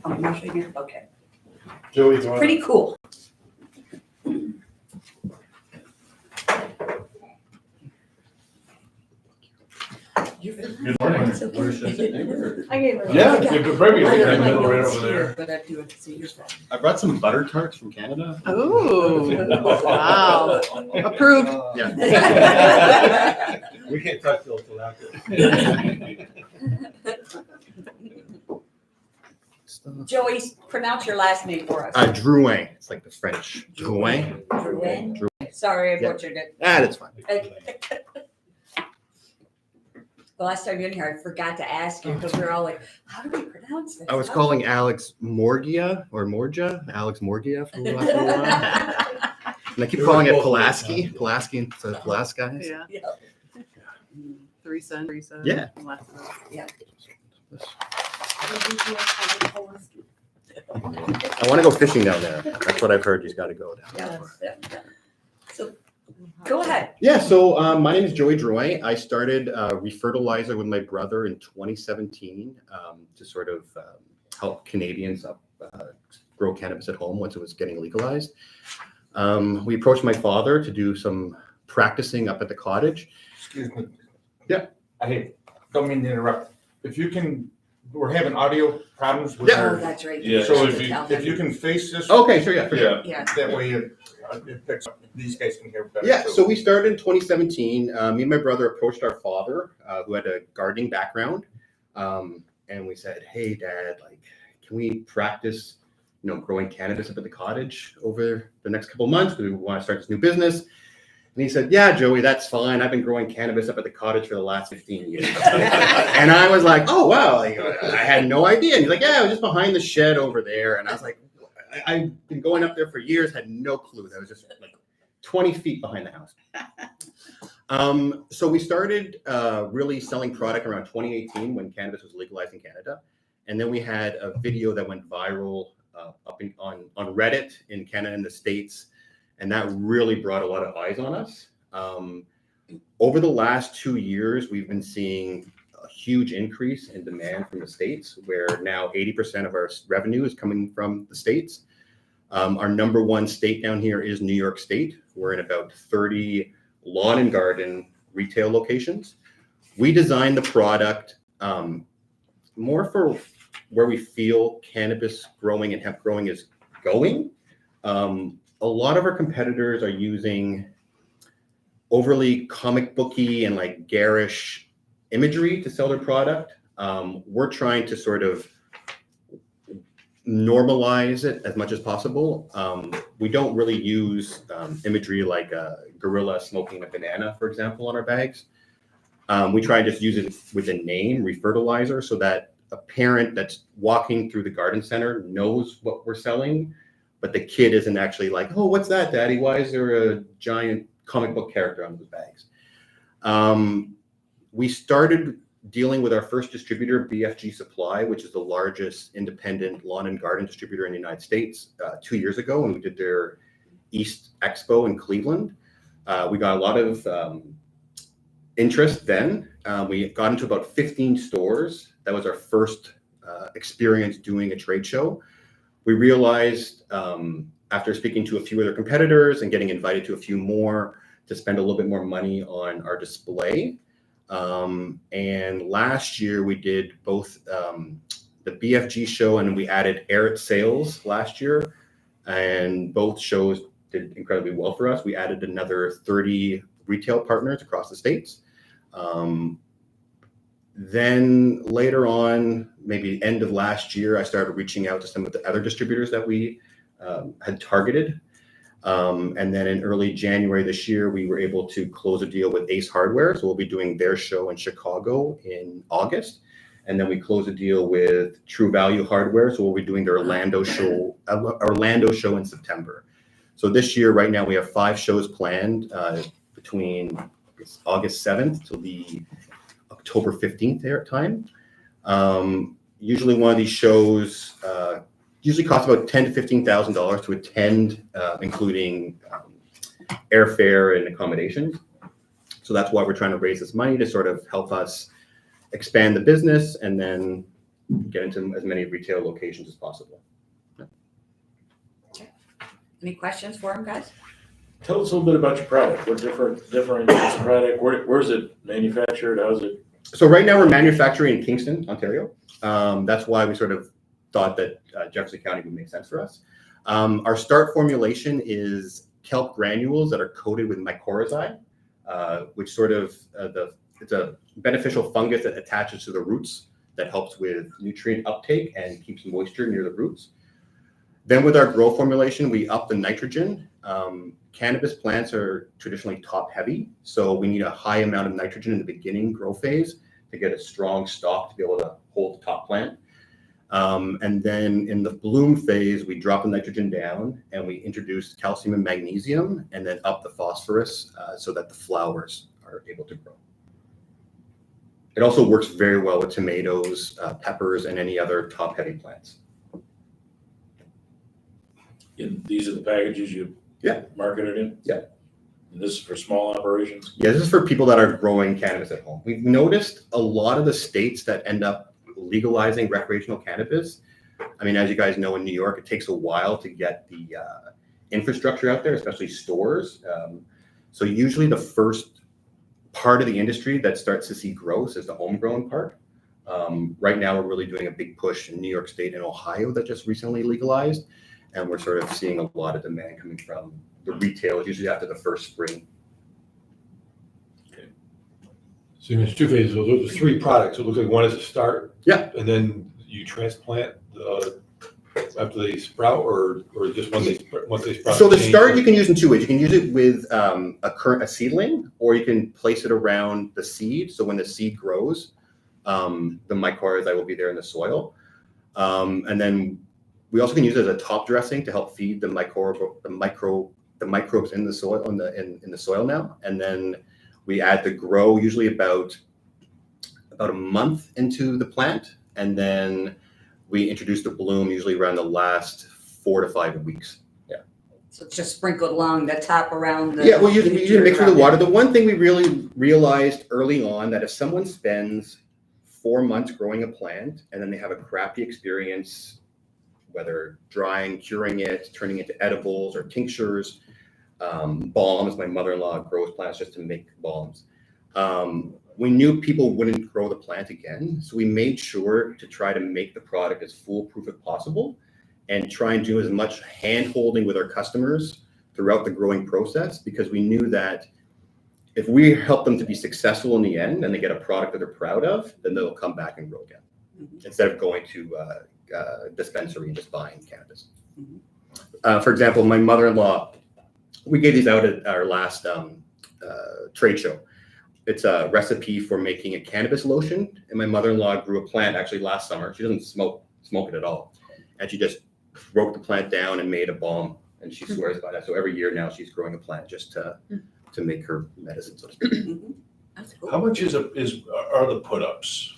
Oh, I'm not showing you? Okay. Joey, do you want Pretty cool. You're fine. Good morning. It's okay. Where should I sit? I gave her. Yeah, you could probably I leave have that my middle right notes over here, there. but I do it, so you're fine. I brought some butter tarts from Canada. Oh, wow. Approved. Yeah. We can't talk till after. Joey, pronounce your last name for us. Drouin. It's like the French. Drouin. Drouin? Sorry, I Yeah. butchered it. That's fine. The last time you were in here, I forgot to ask you because we were all like, how do we pronounce this? I was calling Alex Morgia or Morgia, Alex Morgia for the last little while. And I keep calling it Pulaski. Pulaski instead of Pulaski. Yeah. Yeah. 3 cents. 3 cents. Yeah. Less than that. I want to go fishing down there. That's what I've heard. You've got to go down there. Yeah. So go ahead. Yeah, so my name is Joey Drouin. I started Refertilizer with my brother in 2017 to sort of help Canadians grow cannabis at home once it was getting legalized. We approached my father to do some practicing up at the cottage. Excuse me. Yeah. Don't mean to interrupt. If you can, we're having audio problems with Yeah. Oh, our, that's right. yeah, so Just to tell if you him. can face this. Okay, sure, yeah, for sure. Yeah. That way it picks up, these guys can hear better. Yeah, too. so we started in 2017. Me and my brother approached our father, who had a gardening background, and we said, "Hey, Dad, like, can we practice, growing cannabis up at the cottage over the next couple of months? Because we want to start this new business." And he said, "Yeah, Joey, that's fine. I've been growing cannabis up at the cottage for the last 15 years." And I was like, "Oh, wow, like, I had no idea." And he's like, "Yeah, I was just behind the shed over there." And I was like, I've been going up there for years, had no clue. That was just like 20 feet behind the house. So we started really selling product around 2018 when cannabis was legalized in Canada. And then we had a video that went viral on Reddit in Canada and the States. And that really brought a lot of eyes on us. Over the last 2 years, we've been seeing a huge increase in demand from the States, where now 80% of our revenue is coming from the States. Our number one state down here is New York State. We're in about 30 lawn and garden retail locations. We designed the product more for where we feel cannabis growing and hemp growing is going. A lot of our competitors are using overly comic booky and like garish imagery to sell their product. We're trying to sort of normalize it as much as possible. We don't really use imagery like a gorilla smoking a banana, for example, on our bags. We try and just use it with a name, Refertilizer, so that a parent that's walking through the garden center knows what we're selling, but the kid isn't actually like, "Oh, what's that, Daddy? Why is there a giant comic book character on those bags?" We started dealing with our first distributor, BFG Supply, which is the largest independent lawn and garden distributor in the United States, 2 years ago when we did their East Expo in Cleveland. We got a lot of interest then. We got into about 15 stores. That was our first experience doing a trade show. We realized after speaking to a few other competitors and getting invited to a few more to spend a little bit more money on our display. And last year we did both the BFG show and we added Air Sales last year. And both shows did incredibly well for us. We added another 30 retail partners across the States. Then later on, maybe end of last year, I started reaching out to some of the other distributors that we had targeted. And then in early January this year, we were able to close a deal with Ace Hardware. So we'll be doing their show in Chicago in August. And then we closed a deal with True Value Hardware. So we'll be doing their Orlando show in September. So this year, right now, we have 5 shows planned between August 7th till the October 15th time. Usually one of these shows usually costs about $10,000 to $15,000 to attend, including airfare and accommodations. So that's why we're trying to raise this money to sort of help us expand the business and then get into as many retail locations as possible. Any questions for him, guys? Tell us a little bit about your product. What differentiates the product? Where's it manufactured? How's it? So right now we're manufacturing in Kingston, Ontario. That's why we sort of thought that Jefferson County would make sense for us. Our start formulation is kelp granules that are coated with mycorrhizae, which sort of it's a beneficial fungus that attaches to the roots that helps with nutrient uptake and keeps moisture near the roots. Then with our grow formulation, we up the nitrogen. Cannabis plants are traditionally top heavy, so we need a high amount of nitrogen in the beginning grow phase to get a strong stalk to be able to hold the top plant. And then in the bloom phase, we drop the nitrogen down and we introduce calcium and magnesium and then up the phosphorus so that the flowers are able to grow. It also works very well with tomatoes, peppers, and any other top heavy plants. These are the packages you marketed in? Yeah. And this is for small operations? Yeah, this is for people that are growing cannabis at home. We've noticed a lot of the states that end up legalizing recreational cannabis. I mean, as you guys know, in New York, it takes a while to get the infrastructure out there, especially stores. So usually the first part of the industry that starts to see growth is the homegrown part. Right now, we're really doing a big push in New York State and Ohio that just recently legalized. And we're sort of seeing a lot of demand coming from the retailers, usually after the first spring. So there's two phases. So those are three products. It looks like one is a start. Yeah. And then you transplant after they sprout, or just once they sprout. So the start you can use in two ways. You can use it with a seedling, or you can place it around the seed. So when the seed grows, the mycorrhizae will be there in the soil. And then we also can use it as a top dressing to help feed the microbes in the soil in the soil now. And then we add the grow usually about a month into the plant, and then we introduce the bloom usually around the last 4 to 5 weeks. Yeah. So it's just sprinkled along the top around the. Yeah, well, you mix with the water. The one thing we really realized early on that if someone spends 4 months growing a plant and then they have a crappy experience, whether drying, curing it, turning it into edibles or tinctures, balms. My mother-in-law grows plants just to make balms. We knew people wouldn't grow the plant again, so we made sure to try to make the product as foolproof as possible and try and do as much hand-holding with our customers throughout the growing process, because we knew that if we help them to be successful in the end and they get a product that they're proud of, then they'll come back and grow again, instead of going to dispensary and just buying cannabis. For example, my mother-in-law, we gave these out at our last trade show. It's a recipe for making a cannabis lotion, and my mother-in-law grew a plant actually last summer. She doesn't smoke it at all, and she just broke the plant down and made a balm, and she swears by that. So every year now she's growing a plant just to make her medicine, so to speak. That's cool. How much are the put-ups?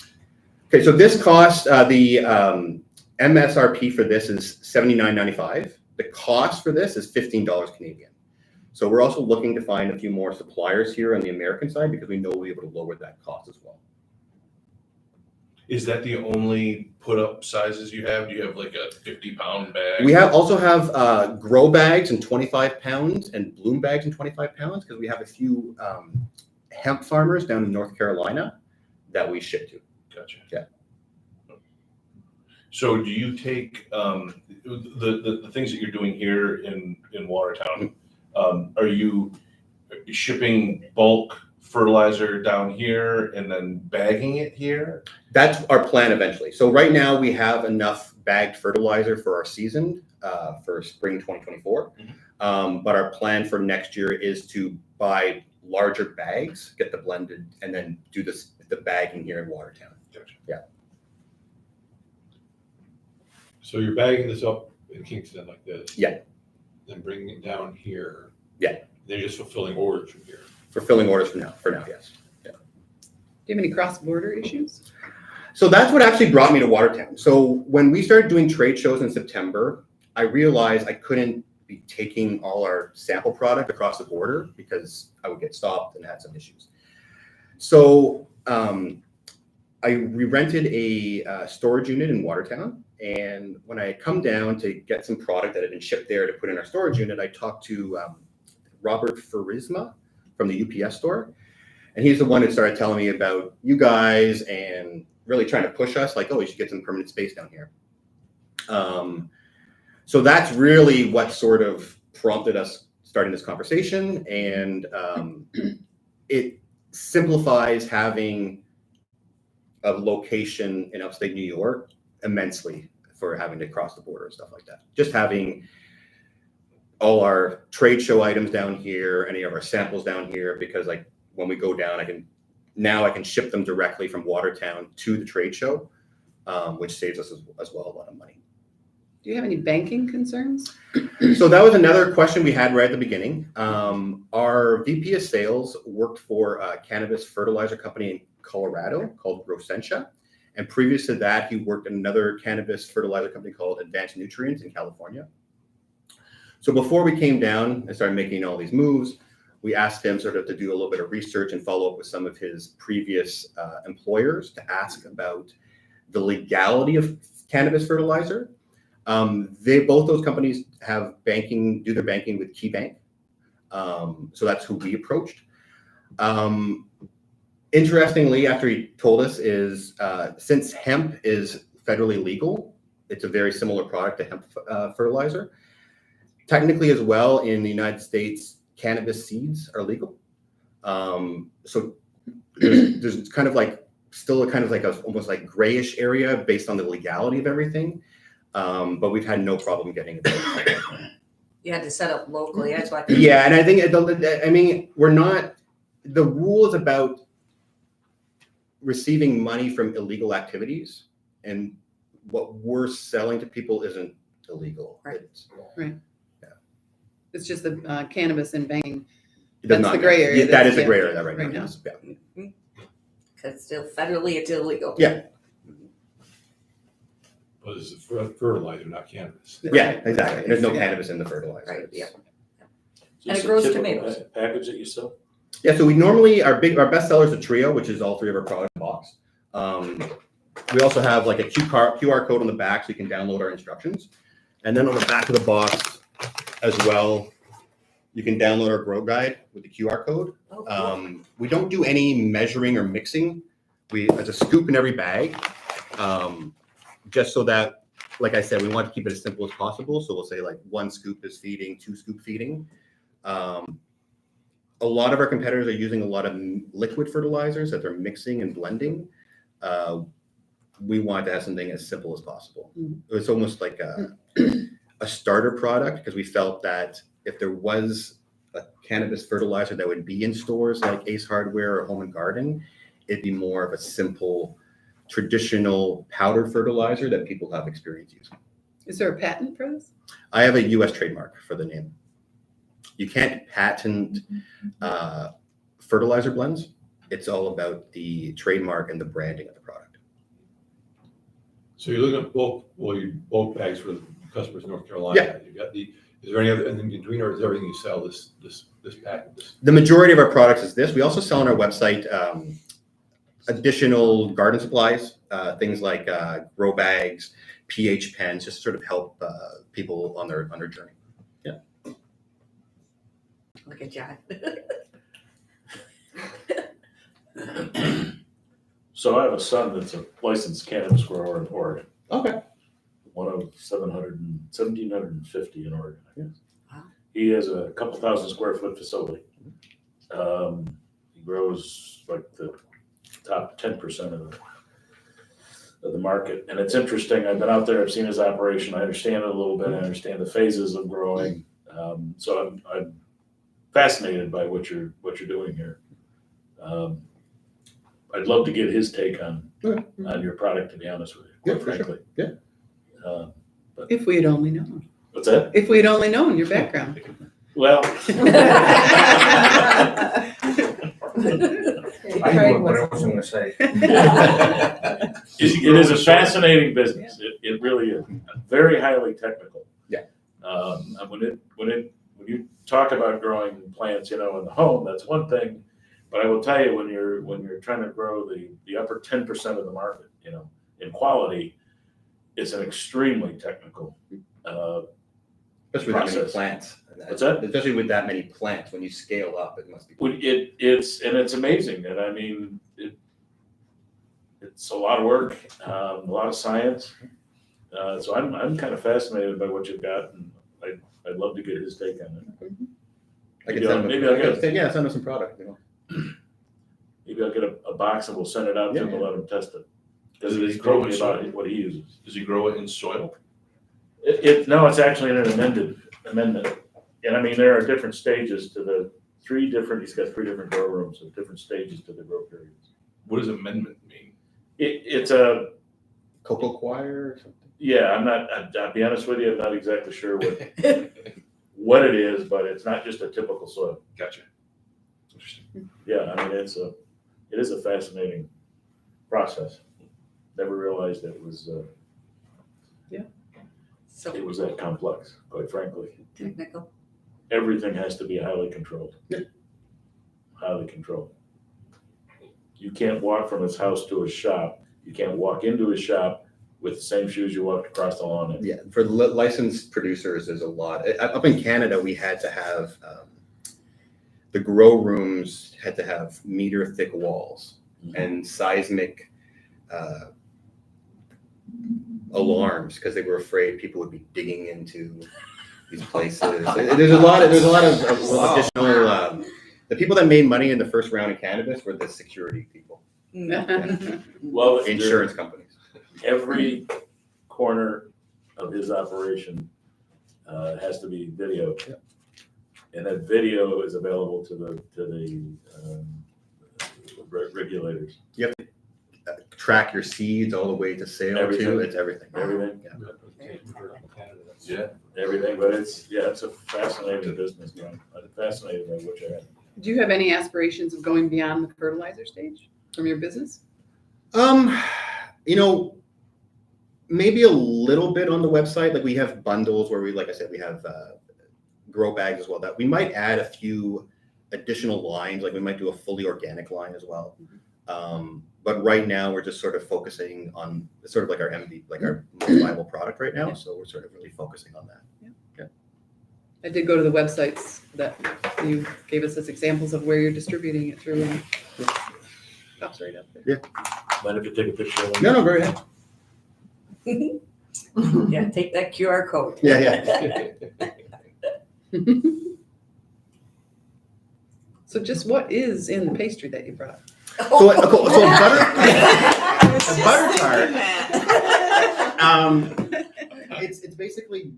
Okay, so this cost the MSRP for this is $79.95. The cost for this is $15 Canadian. So we're also looking to find a few more suppliers here on the American side, because we know we'll be able to lower that cost as well. Is that the only put-up sizes you have? Do you have like a 50-pound bag? We also have grow bags in 25 pounds and bloom bags in 25 pounds, because we have a few hemp farmers down in North Carolina that we ship to. Gotcha. Yeah. So do you take the things that you're doing here in Watertown? Are you shipping bulk fertilizer down here and then bagging it here? That's our plan eventually. So right now we have enough bagged fertilizer for our season for spring 2024. But our plan for next year is to buy larger bags, get the blended, and then do the bagging here in Watertown. Gotcha. Yeah. So you're bagging this up in Kingston like this. Yeah. Then bringing it down here. Yeah. Then you're just fulfilling orders from here. Fulfilling orders for now, yes. Yeah. Do you have any cross-border issues? So that's what actually brought me to Watertown. So when we started doing trade shows in September, I realized I couldn't be taking all our sample product across the border because I would get stopped and had some issues. So we rented a storage unit in Watertown, and when I had come down to get some product that had been shipped there to put in our storage unit, I talked to Robert Farisma from the UPS store, and he's the one that started telling me about you guys and really trying to push us, like, oh, you should get some permanent space down here. So that's really what sort of prompted us starting this conversation, and it simplifies having a location in upstate New York immensely for having to cross the border and stuff like that. Just having all our trade show items down here, any of our samples down here, because like when we go down, I can ship them directly from Watertown to the trade show, which saves us as well a lot of money. Do you have any banking concerns? So that was another question we had right at the beginning. Our VP of sales worked for a cannabis fertilizer company in Colorado called Rosentia. And previous to that, he worked in another cannabis fertilizer company called Advanced Nutrients in California. So before we came down and started making all these moves, we asked him sort of to do a little bit of research and follow up with some of his previous employers to ask about the legality of cannabis fertilizer. Both those companies have do their banking with KeyBank. So that's who we approached. Interestingly, after he told us is since hemp is federally legal, it's a very similar product to hemp fertilizer. Technically as well in the United States, cannabis seeds are legal. So there's kind of like still a kind of like a almost like grayish area based on the legality of everything. But we've had no problem getting it. You had to set up locally. That's why. Yeah, and I think the rule is about receiving money from illegal activities, and what we're selling to people isn't illegal. Right. It's just the cannabis and banking. It does That's not- the gray area. Yeah, that is the gray area right right now. now. Yes, yeah. Because still federally, it's illegal. Yeah. But it's fertilizer, not cannabis. Yeah, exactly. There's no Yeah. cannabis in the fertilizer. Right, It's- yeah. And it grows tomatoes. Package that you sell? Yeah, so we normally, our best seller is a trio, which is all three of our products in a box. We also have like a QR code on the back so you can download our instructions. And then on the back of the box as well, you can download our grow guide with the QR code. Oh, cool. We don't do any measuring or mixing. There's a scoop in every bag, just so that, like I said, we want to keep it as simple as possible. So we'll say like 1 scoop is feeding, 2 scoop feeding. A lot of our competitors are using a lot of liquid fertilizers that they're mixing and blending. We want to have something as simple as possible. It's almost like a starter product, because we felt that if there was a cannabis fertilizer that would be in stores like Ace Hardware or Home and Garden, it'd be more of a simple, traditional powder fertilizer that people have experience using. Is there a patent for this? I have a U.S. trademark for the name. You can't patent fertilizer blends. It's all about the trademark and the branding of the product. So you're looking at bulk bags for the customers in North Carolina. Yeah. You got is there any other, and in between, or is everything you sell this pack? The majority of our products is this. We also sell on our website additional garden supplies, things like grow bags, pH pens, just to sort of help people on their journey. Yeah. Look at John. So I have a son that's a licensed cannabis grower in Oregon, Okay. one of 1,750 in Oregon, I guess. Wow. He has a couple thousand square foot facility. He grows like the top 10% of the market. And it's interesting. I've been out there, I've seen his operation. I understand it a little bit. I understand the phases of growing. So I'm fascinated by what you're doing here. I'd love to get his take on your product, to be honest with you. Yeah, quite for sure. frankly. Yeah. If we had only known. What's that? If we had only known your background. Well, I knew what I was gonna say. it is a fascinating business. It really is. Very highly technical. Yeah. And when you talk about growing plants, in the home, that's one thing. But I will tell you, when you're trying to grow the upper 10% of the market, you know, in quality, it's an extremely technical. Especially with that many Process. plants. What's that? Especially with that many plants, when you scale up, it must be. It's amazing, and I mean, it's a lot of work, a lot of science. So I'm kind of fascinated by what you've got, and I'd love to get his take on it. I can Maybe send I'll them, get yeah, send them some product, you know. maybe I'll get a box and we'll send it out to him and let him test it. Because Does he's it grow told me in about soil? what he uses. Does he grow it in soil? No, it's actually an amendment. And I mean, there are different stages to he's got 3 different grow rooms with different stages to the grow periods. What does amendment mean? It's a, Cocoa choir or something? yeah, I'll be honest with you, I'm not exactly sure what it is, but it's not just a typical soil. Gotcha. Interesting. Yeah, I mean, it is a fascinating process. Never realized it was So that complex, quite frankly. technical. Everything has to be highly controlled. Yeah. Highly controlled. You can't walk from his house to his shop. You can't walk into his shop with the same shoes you walked across the lawn in. Yeah, for licensed producers, there's a lot. Up in Canada, we had to have, the grow rooms had to have meter thick walls and seismic alarms because they were afraid people would be digging into these places. There's a lot of additional. The people that made money in the first round of cannabis were the security people, Well, insurance companies. every corner of his operation has to be video. Yeah. And that video is available to the regulators. Track your seeds all the way to sale Everything. too. It's everything. Everything, Yeah. everything, but it's a fascinating business, man. I'm fascinated by what you have. Do you have any aspirations of going beyond the fertilizer stage from your business? You know, maybe a little bit on the website. Like we have bundles where like I said, we have grow bags as well. That we might add a few additional lines. Like we might do a fully organic line as well. But right now we're just sort of focusing on sort of like our MV, like our most viable product right now. So we're sort of really focusing on that. I did go to the websites that you gave us as examples of where you're distributing it through. And pops right up there. Mind if you take a picture of it? No, go ahead. Yeah, take that QR code. Yeah. So just what is in the pastry that you brought? So a butter. I was just butter thinking that. It's basically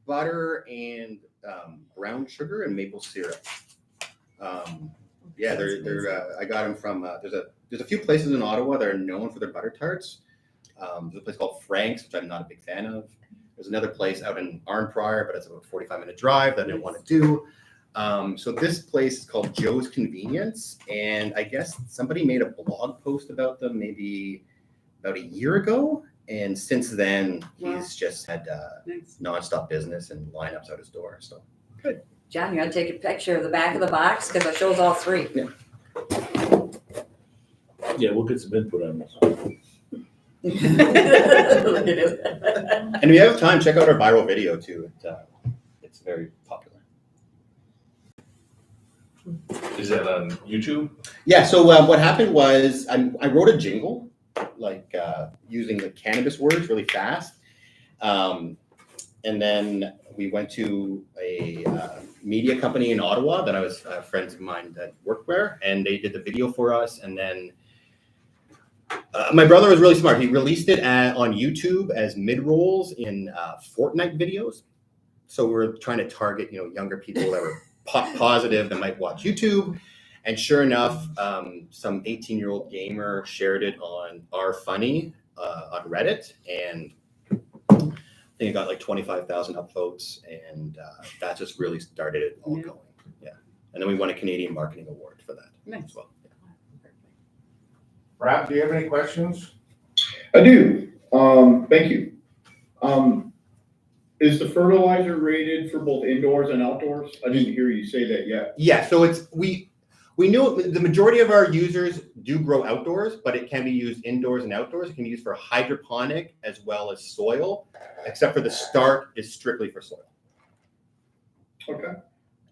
butter and brown sugar and maple syrup. Yeah, they're I got them from there's a few places in Ottawa that are known for their butter tarts. There's a place called Frank's, which I'm not a big fan of. There's another place out in Arnprior, but it's about a 45-minute drive that I didn't want to do. So this place is called Joe's Convenience, and I guess somebody made a blog post about them maybe about a year ago, and since then he's just had Nice. nonstop business and lineups out his door. So John, you gotta take a picture of the back of the box because it shows all 3. Yeah, we'll get some input on this. Look at it. and if you have time, check out our viral video too. It's very popular. Is that on YouTube? Yeah, so what happened was I wrote a jingle, like using the cannabis words really fast. And then we went to a media company in Ottawa that I was friends of mine that worked there, and they did the video for us. And then my brother was really smart. He released it on YouTube as mid-rolls in Fortnite videos. So we're trying to target, younger people that were positive that might watch YouTube. And sure enough, some 18-year-old gamer shared it on our funny on Reddit, and I think it got like 25,000 upvotes, and that just really started it all going. Yeah, and then we won a Canadian Marketing Award for that Nice. as well. Rob, do you have any questions? I do. Thank you. Is the fertilizer rated for both indoors and outdoors? I didn't hear you say that yet. Yeah, so we We knew the majority of our users do grow outdoors, but it can be used indoors and outdoors. It can be used for hydroponic as well as soil, except for the start is strictly for soil. Okay.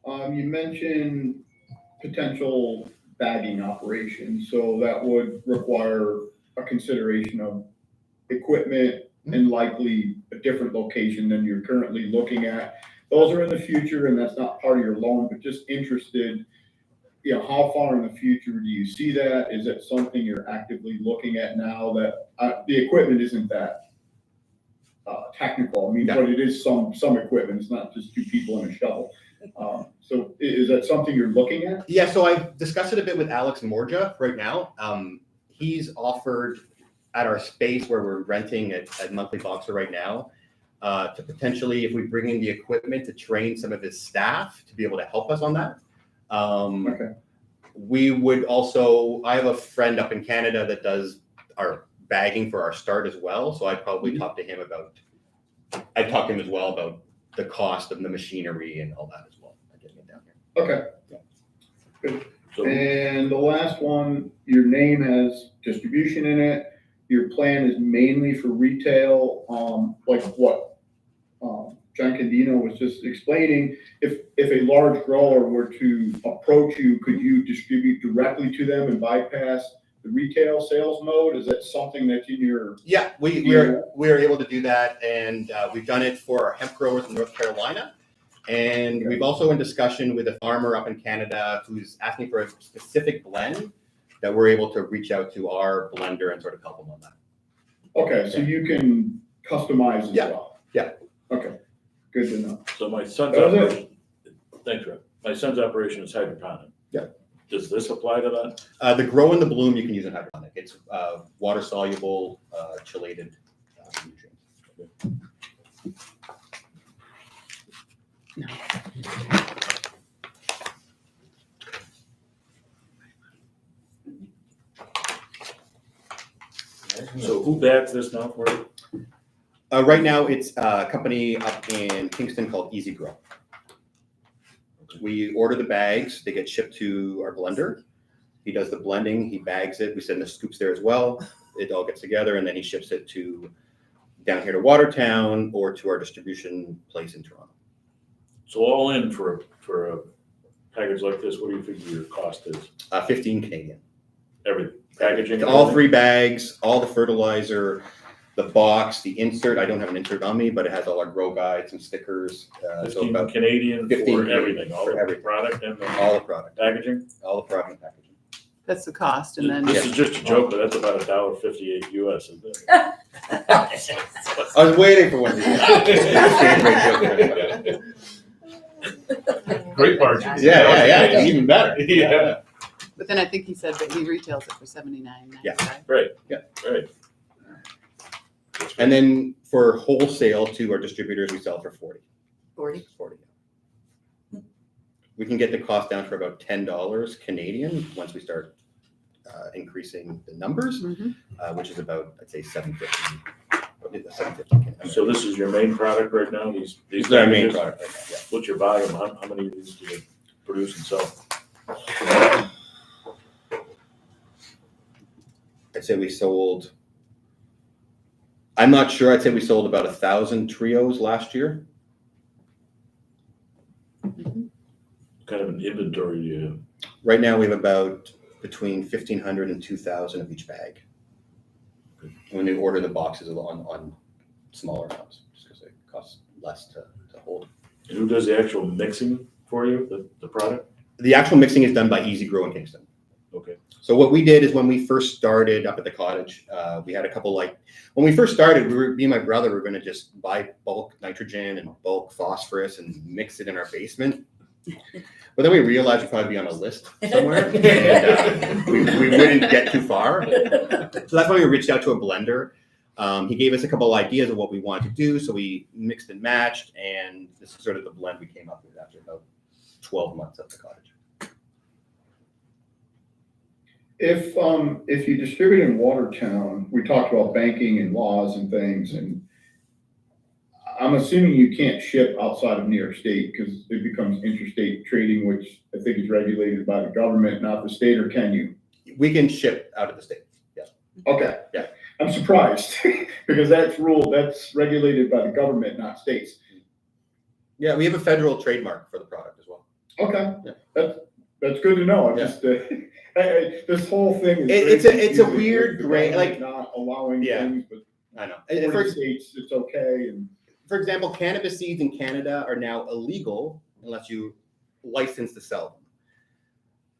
You mentioned potential bagging operations, so that would require a consideration of equipment and likely a different location than you're currently looking at. Those are in the future, and that's not part of your loan, but just interested, how far in the future do you see that? Is that something you're actively looking at now that the equipment isn't that technical? I mean, Yeah. but it is some equipment. It's not just two people and a shovel. So is that something you're looking at? Yeah, so I've discussed it a bit with Alex Morja right now. He's offered at our space where we're renting at Monthly Boxer right now, to potentially, if we bring in the equipment, to train some of his staff to be able to help us on that. Okay. We would also, I have a friend up in Canada that does our bagging for our start as well. So I'd probably talk to him as well about the cost of the machinery and all that as well. Getting it down here. Okay. Yeah. Good. So, And the last one, your name has distribution in it. Your plan is mainly for retail, like what John Candino was just explaining. If a large grower were to approach you, could you distribute directly to them and bypass the retail sales mode? Is that something that's in your? Yeah, we're able to do that, and we've done it for our hemp growers in North Carolina. And Okay. we've also in discussion with a farmer up in Canada who's asking for a specific blend that we're able to reach out to our blender and sort of help them on that. Okay, so you can customize as Yeah. well? Yeah. Okay, good to know. so my son's That was it. operation, thanks, Rob. My son's operation is hydroponic. Yeah. Does this apply to that? The grow and the bloom you can use in hydroponic. It's water soluble, chelated nutrients. So who backs this now for you? Right now, it's a company up in Kingston called Easy Grow. We order the bags, they get shipped to our blender. He does the blending, he bags it, we send the scoops there as well. It all gets together, and then he ships it to down here to Watertown or to our distribution place in Toronto. So all in for a package like this, what do you figure your cost is? 15 Canadian. Everything, packaging? All 3 bags, all the fertilizer, the box, the insert. I don't have an insert on me, but it has all our grow guides and stickers. So 15 about Canadian 15 for Canadian everything, all for the everything. product and all the the product, packaging? all the product and packaging. That's the cost, and then This is just a joke, but that's about $1.58 US, isn't it? I was waiting for one of these. Great margins. Yeah, even better. Yeah. but then I think he said that he retails it for $79.95. Right. Yeah. Right. And then for wholesale to our distributors, we sell for 40. 40. 40. We can get the cost down for about $10 Canadian once we start increasing the numbers, which is about, I'd say, $7.50. $7.50. So this is your main product right now, these This is our main packages? product right now, yeah. What's your volume? How many of these do you produce and sell? I'd say we sold, I'm not sure, I'd say we sold about 1,000 trios last year. Kind of an inventory do you have? Right now, we have about between 1,500 and 2,000 of each bag. When they order the boxes on smaller amounts, just because it costs less to hold. And who does the actual mixing for you, the product? The actual mixing is done by Easy Grow in Kingston. Okay. So what we did is when we first started up at the cottage, we had a couple when we first started, me and my brother were going to just buy bulk nitrogen and bulk phosphorus and mix it in our basement. But then we realized we'd probably be on a list somewhere, and we wouldn't get too far. So that's why we reached out to a blender. He gave us a couple ideas of what we wanted to do, so we mixed and matched, and this is sort of the blend we came up with after about 12 months at the cottage. If you distribute in Watertown, we talked about banking and laws and things, and I'm assuming you can't ship outside of New York State because it becomes interstate trading, which I think is regulated by the government, not the state, or can you? We can ship out of the state. Okay. Yeah. I'm surprised because that's regulated by the government, not states. Yeah, we have a federal trademark for the product as well. Okay. Yeah. That's good to know. I Yeah. just, this whole thing is. It's a confusing weird with the gray, government like, not allowing Yeah. things, but I know. 40 states, it's okay. And For example, cannabis seeds in Canada are now illegal unless you license to sell them.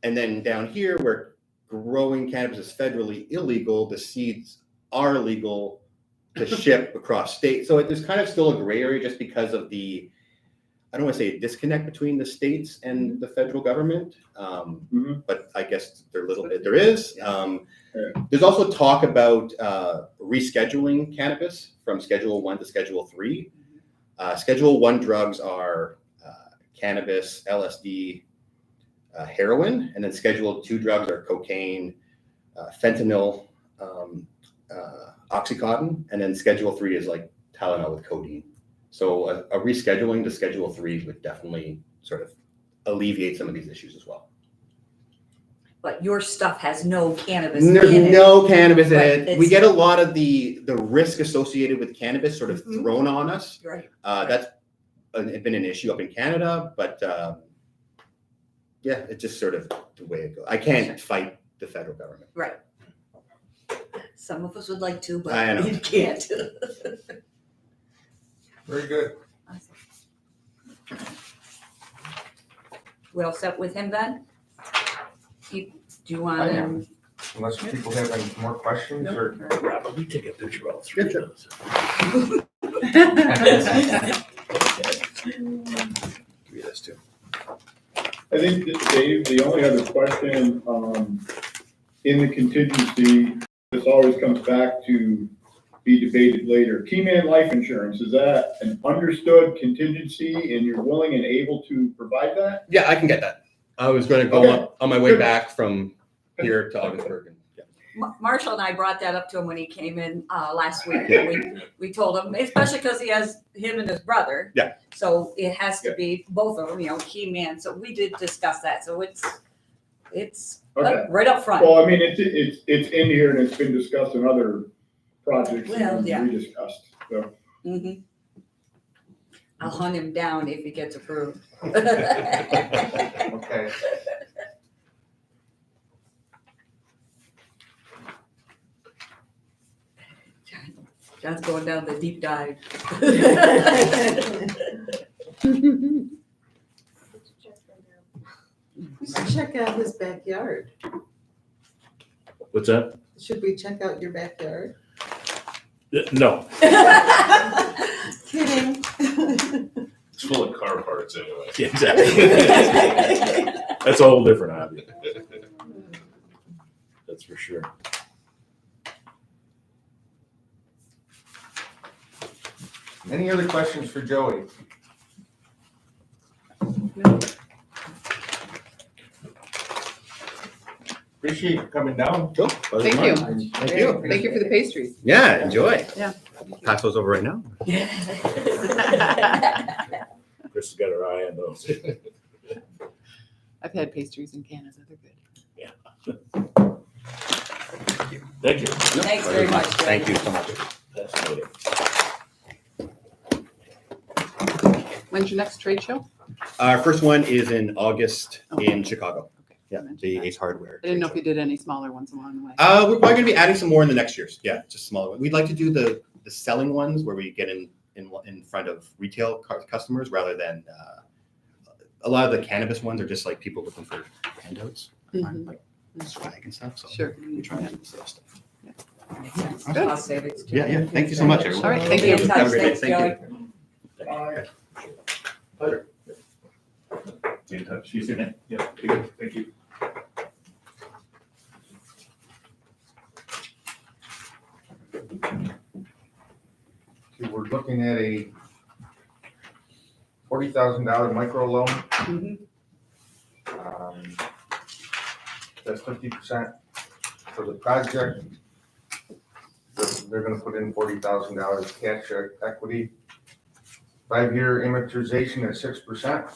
And then down here, where growing cannabis is federally illegal, the seeds are legal to ship across states. So there's kind of still a gray area just because of the, I don't want to say a disconnect between the states and the federal government, but I guess there is. There's also talk about rescheduling cannabis from Schedule 1 to Schedule 3. Schedule 1 drugs are cannabis, LSD, heroin, and then Schedule 2 drugs are cocaine, fentanyl, Oxycontin, and then Schedule 3 is like Tylenol with codeine. So a rescheduling to Schedule 3 would definitely sort of alleviate some of these issues as well. But your stuff has no cannabis in There's it. no cannabis in Right, it. it's- We get a lot of the risk associated with cannabis sort of thrown on us. Right. That's been an issue up in Canada, but yeah, it's just sort of the way it goes. I can't fight the federal government. Right. Some of us would like to, I know. but you can't. Very good. We all set with him then? Do you want I to? am. Unless people have any more questions or. Rob, let me take a picture of all three of Good. those. Give me this too. I think, Dave, the only other question, in the contingency, this always comes back to be debated later. Key man life insurance, is that an understood contingency and you're willing and able to provide that? Yeah, I can get that. I was going to go Okay. up on my way back from here to Augsburg. And, yeah. Marshall and I brought that up to him when he came in last week. We told him, especially because he has him and his brother. Yeah. So it has to be both of them, key man. So we did discuss that. So it's Okay. right up front. Well, I mean, it's in here and it's been discussed in other projects Well, and yeah. we discussed, so. Mhm. I'll hunt him down if he gets approved. Okay. John's going down the deep dive. We should check out his backyard. What's that? Should we check out your backyard? No, Kidding. It's full of car parts anyway. exactly. That's a whole different hobby. That's for sure. Any other questions for Joey? Appreciate you coming down. Cool. Thank you. Thank you. Thank you for the pastries. Yeah, enjoy. Yeah. Pass those over right now. Chris has got her eye on those. I've had pastries in Canada. They're good. Thank you. Thanks very much, Joey. Thank you so much. Fascinating. When's your next trade show? Our first one is in August in Chicago. Okay. Yeah, the Ace Hardware. I didn't know if you did any smaller ones along the way. We're probably gonna be adding some more in the next years. Yeah, just smaller ones. We'd like to do the selling ones where we get in front of retail customers rather than a lot of the cannabis ones are just like people looking for handouts, Mhm. like swag and stuff. So Sure. we try to do the sales stuff. Cost savings, too. Yeah, yeah. Thank you so much, everyone. All right, thank Be you. in touch. Have a great day. Thanks, Thank Joey. Bye. Be in touch. See you soon. Yeah, thank you. Okay, we're looking at a $40,000 micro loan. Mhm. That's 50% for the project. They're gonna put in $40,000 cash equity. 5-year amortization at 6%.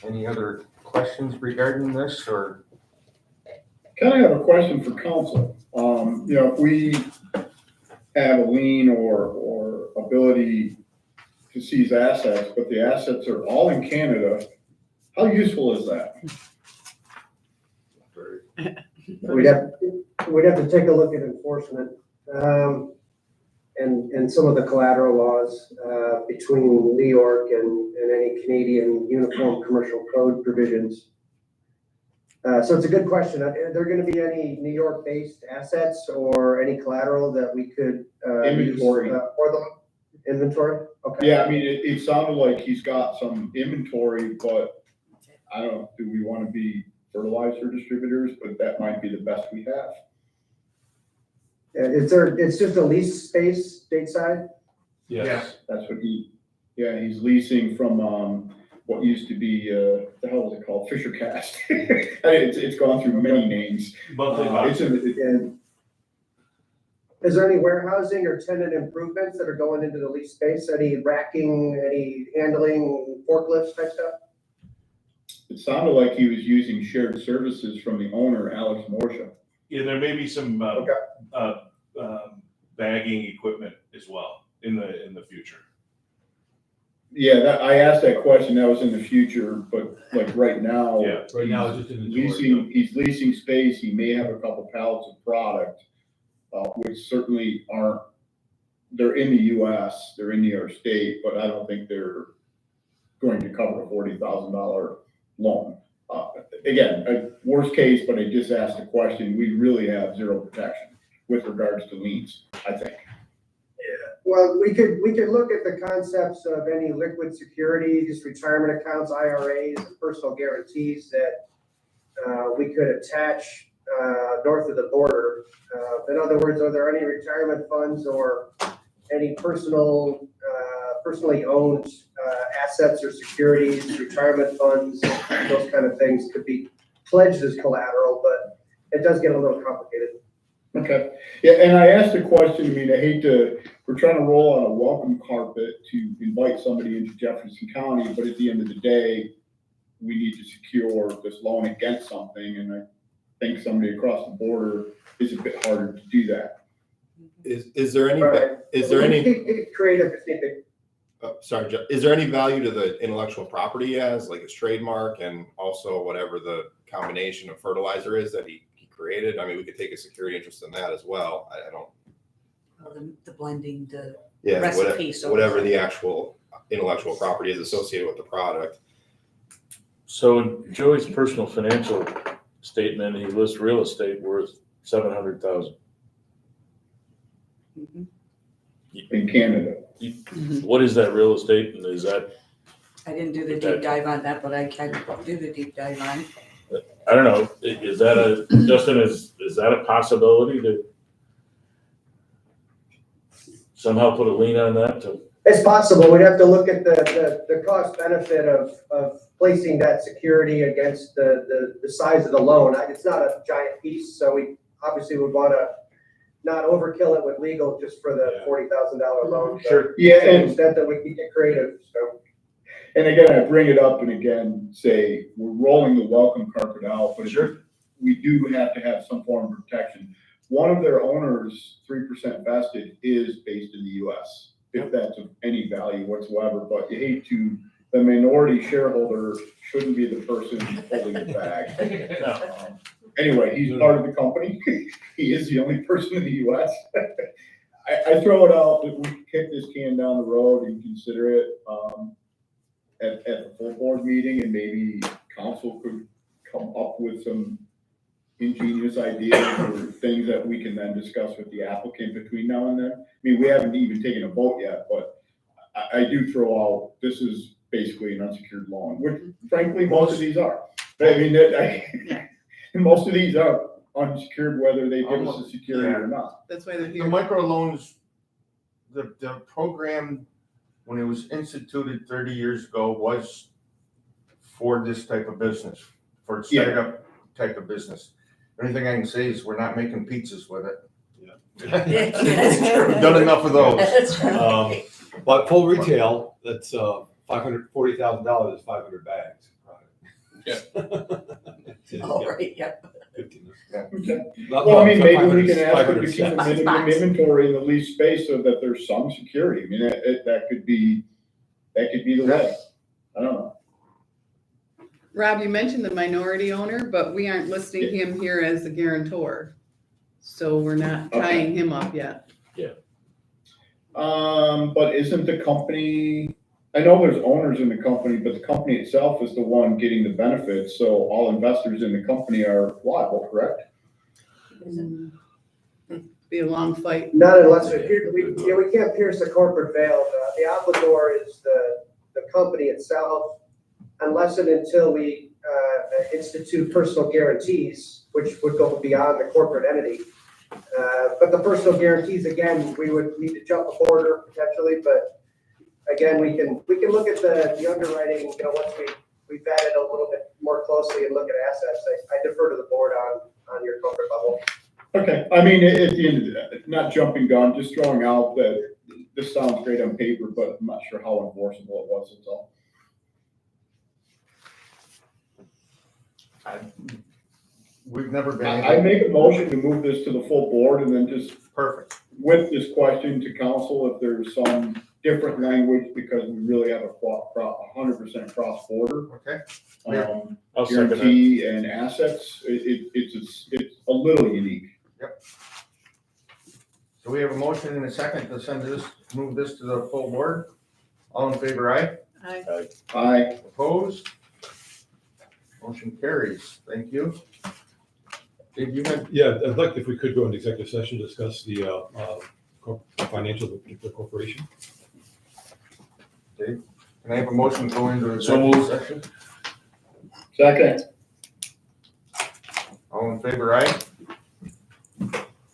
Any other questions regarding this, or? Kind of have a question for council. If we have a lien or ability to seize assets, but the assets are all in Canada, how useful is that? We'd have to take a look at enforcement, and some of the collateral laws, between New York and any Canadian Uniform Commercial Code provisions. So it's a good question. Are there gonna be any New York-based assets or any collateral that we could, Inventory. use, for them? Inventory? Okay. Yeah, I mean, it sounded like he's got some inventory, but I don't know, do we want to be fertilizer distributors? But that might be the best we have. It's just a lease space stateside? Yes. That's what he's leasing from, what used to be, the hell was it called? Fisher Cast. It's gone through many names. Monthly It's in, Is there any warehousing or tenant improvements that are going into the lease space? Any racking, any handling, forklifts type stuff? it sounded like he was using shared services from the owner, Alex Morsha. Yeah, there may be some, bagging equipment as well in the future. Yeah, I asked that question, that was in the future, but like right now. Yeah. Right now, it's just in the. He's leasing space, he may have a couple pallets of product, which certainly aren't, they're in the US, they're in New York State, but I don't think they're going to cover a $40,000 loan. Again, worst case, but I just asked the question, we really have zero protection with regards to liens, I think. Well, we could look at the concepts of any liquid securities, retirement accounts, IRAs, and personal guarantees that we could attach north of the border. In other words, are there any retirement funds or any personally owned assets or securities, retirement funds, those kind of things could be pledged as collateral, but it does get a little complicated. Okay, yeah, and I asked the question, I mean, we're trying to roll out a welcome carpet to invite somebody into Jefferson County, but at the end of the day, we need to secure this loan against something, and I think somebody across the border is a bit harder to do that. Is there any, Right. is there any, Creative, if need be. sorry, Jeff, is there any value to the intellectual property he has, like his trademark and also whatever the combination of fertilizer is that he created? I mean, we could take a security interest in that as well. I don't. The blending, the Yeah, recipe. So whatever the actual intellectual property is associated with the product. So in Joey's personal financial statement, he lists real estate worth $700,000. Mhm. In Canada. What is that real estate, and is that, I didn't do the deep dive on that, but I can do the deep dive on it. I don't know, is that Justin, is that a possibility to somehow put a lien on that? It's possible. We'd have to look at the cost benefit of placing that security against the size of the loan. It's not a giant piece, so we obviously would want to not overkill it with legal just for the $40,000 loan. Sure. Yeah, To the and extent that we can get creative, so. And again, I bring it up and again, say, we're rolling the welcome carpet out, but Sure. we do have to have some form of protection. One of their owners, 3% vested, is based in the US, if that's of any value whatsoever, but you hate to, the minority shareholder shouldn't be the person holding the bag. Anyway, he's part of the company. He is the only person in the US. I throw it out that we kick this can down the road and consider it, at the full board meeting, and maybe council could come up with some ingenious ideas or things that we can then discuss with the applicant between now and then. I mean, we haven't even taken a vote yet, but I do throw out, this is basically an unsecured loan, which frankly, most of these are. I mean, most of these are unsecured, whether they give us a security or not. That's why they're The here. microloans, the program, when it was instituted 30 years ago, was for this type of business, for startup type of business. The only thing I can say is we're not making pizzas with it. That's true. We've done enough of those. That's right. But full retail, that's $540,000 is 500 bags. Yeah. All right, yeah. 15. Okay. Not- Well, I mean, maybe 500 we can ask them to 500 keep a cents. minimum inventory in the lease space so that there's some security. I mean, that could be the way. I don't know. Rob, you mentioned the minority owner, but we aren't listing him here as the guarantor. So we're not tying him up yet. But isn't the company, I know there's owners in the company, but the company itself is the one getting the benefits, so all investors in the company are liable, correct? Be a long fight. Not unless we can't pierce the corporate veil. The obligor is the company itself, unless and until we institute personal guarantees, which would go beyond the corporate entity. But the personal guarantees, again, we would need to jump a border potentially, but again, we can look at the underwriting, once we vet it a little bit more closely and look at assets. I defer to the board on your comfort level. Okay, I mean, at the end of the day, not jumping gun, just throwing out that this sounds great on paper, but I'm not sure how enforceable it was, that's all. We've never been. I make a motion to move this to the full board and then just Perfect. with this question to council, if there's some different language, because we really have a 100% cross border. Okay. I'll second that. Guarantee and assets, it's a little unique. So we have a motion and a second to move this to the full board. All in favor, aye? Aye. Opposed? Motion carries. Thank you. Dave, you had, Yeah, I'd like if we could go into executive session, discuss the financials of a particular corporation. can I have a motion to go into So executive moved. session? Second. All in favor, aye?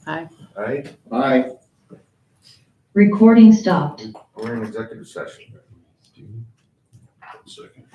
Aye. Aye. Aye. Recording stopped. We're in executive session. Second.